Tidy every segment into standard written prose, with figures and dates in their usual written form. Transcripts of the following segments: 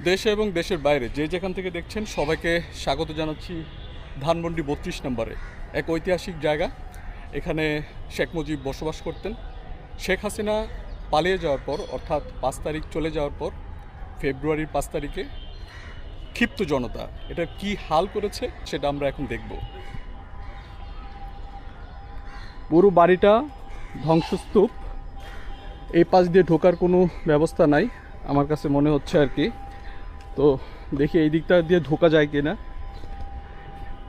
দেশে এবং দেশের বাইরে যে যেখান থেকে দেখছেন সবাইকে স্বাগত জানাচ্ছি ধানমন্ডি 32 নম্বরে এক ঐতিহাসিক জায়গা। এখানে শেখ মুজিব বসবাস করতেন। শেখ হাসিনা পালিয়ে যাওয়ার পর অর্থাৎ 5 তারিখ চলে যাওয়ার পর ফেব্রুয়ারির 5 তারিখে ক্ষিপ্ত জনতা এটা কি হাল করেছে সেটা আমরা এখন দেখব। পুরো বাড়িটা ধ্বংসস্তূপ, এই পাশ দিয়ে ঢোকার কোনো ব্যবস্থা নাই আমার কাছে মনে হচ্ছে আর কি। তো দেখি এই দিকটা দিয়ে ঢোকা যায় কিনা।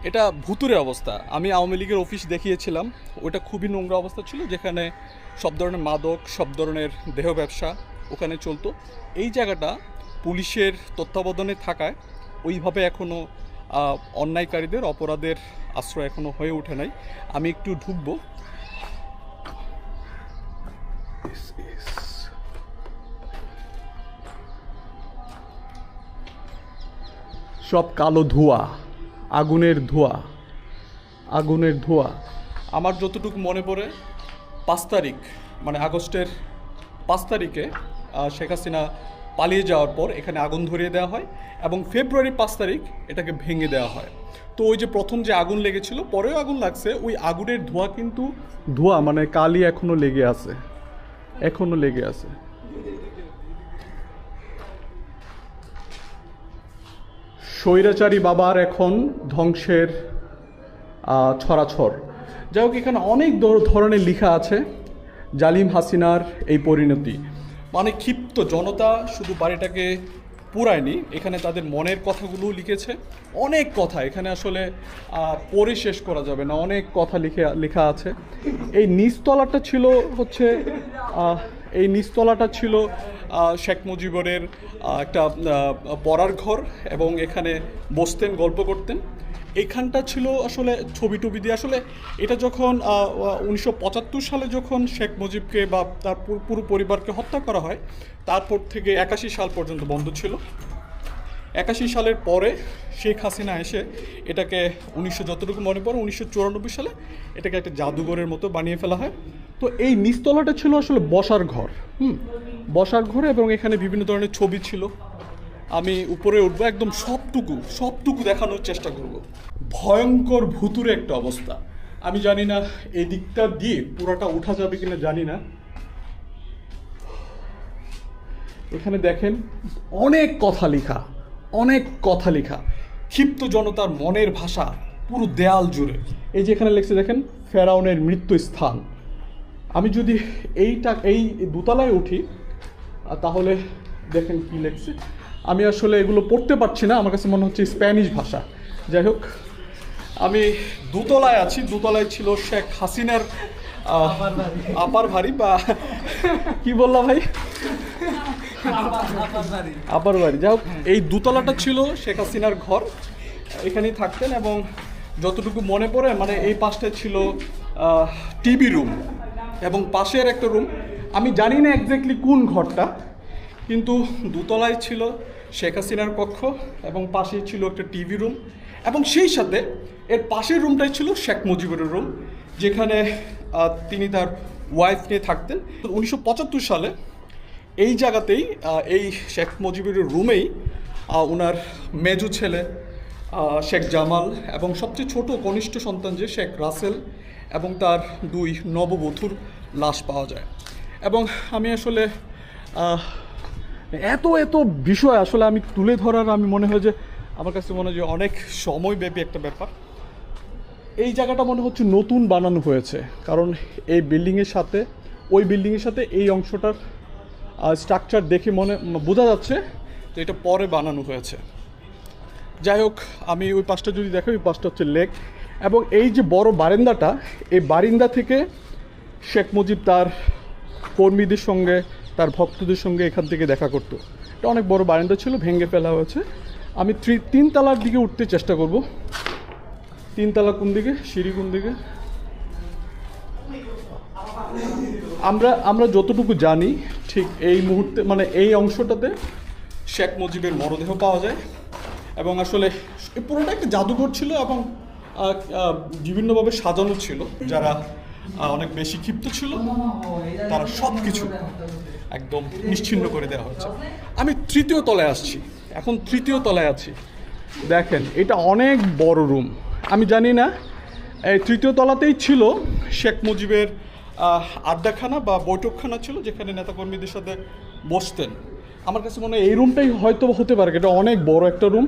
এটা ভুতুরে অবস্থা। আমি আওয়ামী লীগের অফিস দেখিয়েছিলাম, ওটা খুবই নোংরা অবস্থা ছিল, যেখানে সব ধরনের মাদক, সব ধরনের দেহ ব্যবসা ওখানে চলতো। এই জায়গাটা পুলিশের তত্ত্বাবধানে থাকায় ওইভাবে এখনও অন্যায়কারীদের, অপরাধের আশ্রয় এখনও হয়ে ওঠে নাই। আমি একটু ঢুকবো। সব কালো ধোঁয়া, আগুনের ধোঁয়া, আগুনের ধোঁয়া। আমার যতটুকু মনে পড়ে 5 তারিখ মানে আগস্টের 5 তারিখে শেখ হাসিনা পালিয়ে যাওয়ার পর এখানে আগুন ধরিয়ে দেওয়া হয় এবং ফেব্রুয়ারি 5 তারিখ এটাকে ভেঙে দেওয়া হয়। তো ওই যে প্রথম যে আগুন লেগেছিল, পরেও আগুন লাগছে, ওই আগুনের ধোঁয়া কিন্তু ধোঁয়া মানে কালি এখনো লেগে আছে, এখনো লেগে আছে। স্বৈরাচারী বাবার এখন ধ্বংসের ছড়াছড়। যাই হোক, এখানে অনেক ধরনের লেখা আছে জালিম হাসিনার এই পরিণতি। মানে ক্ষিপ্ত জনতা শুধু বাড়িটাকে পুরায়নি, এখানে তাদের মনের কথাগুলো লিখেছে। অনেক কথা এখানে আসলে পড়ে শেষ করা যাবে না, অনেক কথা লেখা আছে। এই নিচতলাটা ছিল হচ্ছে এই নিচতলাটা ছিল শেখ মুজিবরের একটা পড়ার ঘর এবং এখানে বসতেন, গল্প করতেন। এইখানটা ছিল আসলে ছবি টবি দিয়ে। আসলে এটা যখন 1975 সালে যখন শেখ মুজিবকে বা তার পুরো পরিবারকে হত্যা করা হয়, তারপর থেকে 81 সাল পর্যন্ত বন্ধ ছিল। 81 সালের পরে শেখ হাসিনা এসে এটাকে যতটুকু মনে পড়ে 1994 সালে এটাকে একটা জাদুঘরের মতো বানিয়ে ফেলা হয়। তো এই নিচতলাটা ছিল আসলে বসার ঘর, বসার ঘর, এবং এখানে বিভিন্ন ধরনের ছবি ছিল। আমি উপরে উঠবো, একদম সবটুকু দেখানোর চেষ্টা করব। ভয়ঙ্কর ভুতুরে একটা অবস্থা। আমি জানি না এই দিকটা দিয়ে পুরোটা উঠা যাবে কিনা, জানি না। এখানে দেখেন অনেক কথা লেখা, ক্ষিপ্ত জনতার মনের ভাষা পুরো দেয়াল জুড়ে। এই যে এখানে লেখছে দেখেন, ফেরাউনের মৃত্যু স্থান। আমি যদি এই দোতলায় উঠি তাহলে দেখেন কি লেখছে। আমি আসলে এগুলো পড়তে পারছি না, আমার কাছে মনে হচ্ছে স্প্যানিশ ভাষা। যাই হোক, আমি দোতলায় আছি। দোতলায় ছিল শেখ হাসিনার আপার বাড়ি, বা কি বললাম ভাই, আপার বাড়ি। যাই হোক, এই দোতলাটা ছিল শেখ হাসিনার ঘর, এখানেই থাকতেন। এবং যতটুকু মনে পড়ে মানে এই পাশটায় ছিল টিভি রুম এবং পাশের একটা রুম, আমি জানি না এক্স্যাক্টলি কোন ঘরটা, কিন্তু দোতলায় ছিল শেখ হাসিনার কক্ষ এবং পাশেই ছিল একটা টিভি রুম, এবং সেই সাথে এর পাশের রুমটাই ছিল শেখ মুজিবের রুম, যেখানে তিনি তার ওয়াইফ নিয়ে থাকতেন। 1975 সালে এই জায়গাতেই, এই শেখ মুজিবের রুমেই ওনার মেজো ছেলে শেখ জামাল এবং সবচেয়ে ছোট কনিষ্ঠ সন্তান যে শেখ রাসেল এবং তার 2 নববধূর লাশ পাওয়া যায়। এবং আমি আসলে এত বিষয় আসলে আমি তুলে ধরার, আমি মনে হয় যে আমার কাছে মনে হয় যে অনেক সময়ব্যাপী একটা ব্যাপার। এই জায়গাটা মনে হচ্ছে নতুন বানানো হয়েছে, কারণ এই বিল্ডিংয়ের সাথে ওই বিল্ডিংয়ের সাথে এই অংশটার স্ট্রাকচার দেখে বোঝা যাচ্ছে যে এটা পরে বানানো হয়েছে। যাই হোক, আমি ওই পাশটা যদি দেখো, ওই পাশটা হচ্ছে লেক, এবং এই যে বড় বারান্দাটা, এই বারান্দা থেকে শেখ মুজিব তার কর্মীদের সঙ্গে, তার ভক্তদের সঙ্গে এখান থেকে দেখা করতো। এটা অনেক বড় বারান্দা ছিল, ভেঙে ফেলা হয়েছে। আমি 3 তলার দিকে উঠতে চেষ্টা করব। 3 তলা কোন দিকে, সিঁড়ি কোন দিকে? আমরা যতটুকু জানি ঠিক এই মুহূর্তে মানে এই অংশটাতে শেখ মুজিবের মরদেহ পাওয়া যায়। এবং আসলে পুরোটা একটা জাদুঘর ছিল এবং বিভিন্নভাবে সাজানো ছিল। যারা অনেক বেশি ক্ষিপ্ত ছিল তারা সব কিছু একদম নিশ্চিহ্ন করে দেওয়া হয়েছে। আমি 3য় তলায় আসছি। এখন তৃতীয় তলায় আছি। দেখেন এটা অনেক বড় রুম। আমি জানি না এই তৃতীয় তলাতেই ছিল শেখ মুজিবের আড্ডাখানা বা বৈঠকখানা ছিল, যেখানে নেতাকর্মীদের সাথে বসতেন। আমার কাছে মনে হয় এই রুমটাই হয়তো হতে পারে। এটা অনেক বড় একটা রুম,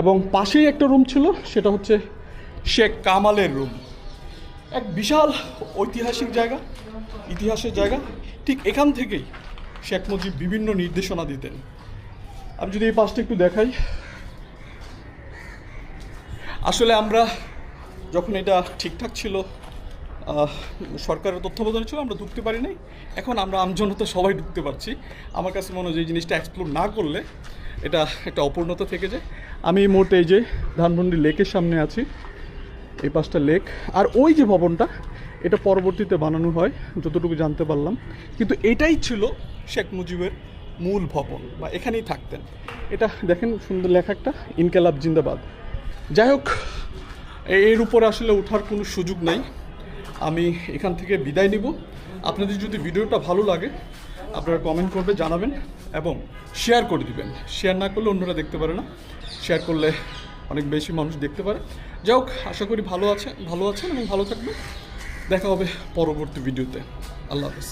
এবং পাশেই একটা রুম ছিল, সেটা হচ্ছে শেখ কামালের রুম। এক বিশাল ঐতিহাসিক জায়গা, ইতিহাসের জায়গা। ঠিক এখান থেকেই শেখ মুজিব বিভিন্ন নির্দেশনা দিতেন। আমি যদি এই পাশটা একটু দেখাই, আসলে আমরা যখন এটা ঠিকঠাক ছিল, সরকারের তত্ত্বাবধানে ছিল, আমরা ঢুকতে পারি নাই। এখন আমরা আমজনতা সবাই ঢুকতে পারছি। আমার কাছে মনে হয় যে এই জিনিসটা এক্সপ্লোর না করলে এটা একটা অপূর্ণতা থেকে যায়। আমি এই মুহূর্তে এই যে ধানমন্ডি লেকের সামনে আছি, এই পাশটা লেক। আর ওই যে ভবনটা, এটা পরবর্তীতে বানানো হয় যতটুকু জানতে পারলাম, কিন্তু এটাই ছিল শেখ মুজিবের মূল ভবন, বা এখানেই থাকতেন। এটা দেখেন সুন্দর লেখা একটা, ইনকালাব জিন্দাবাদ। যাই হোক, এর উপরে আসলে ওঠার কোনো সুযোগ নাই। আমি এখান থেকে বিদায় নিব। আপনাদের যদি ভিডিওটা ভালো লাগে, আপনারা কমেন্ট করবে, জানাবেন এবং শেয়ার করে দিবেন। শেয়ার না করলে অন্যরা দেখতে পারে না, শেয়ার করলে অনেক বেশি মানুষ দেখতে পারে। যাই হোক, আশা করি ভালো আছেন এবং ভালো থাকবেন। দেখা হবে পরবর্তী ভিডিওতে। আল্লাহ হাফেজ।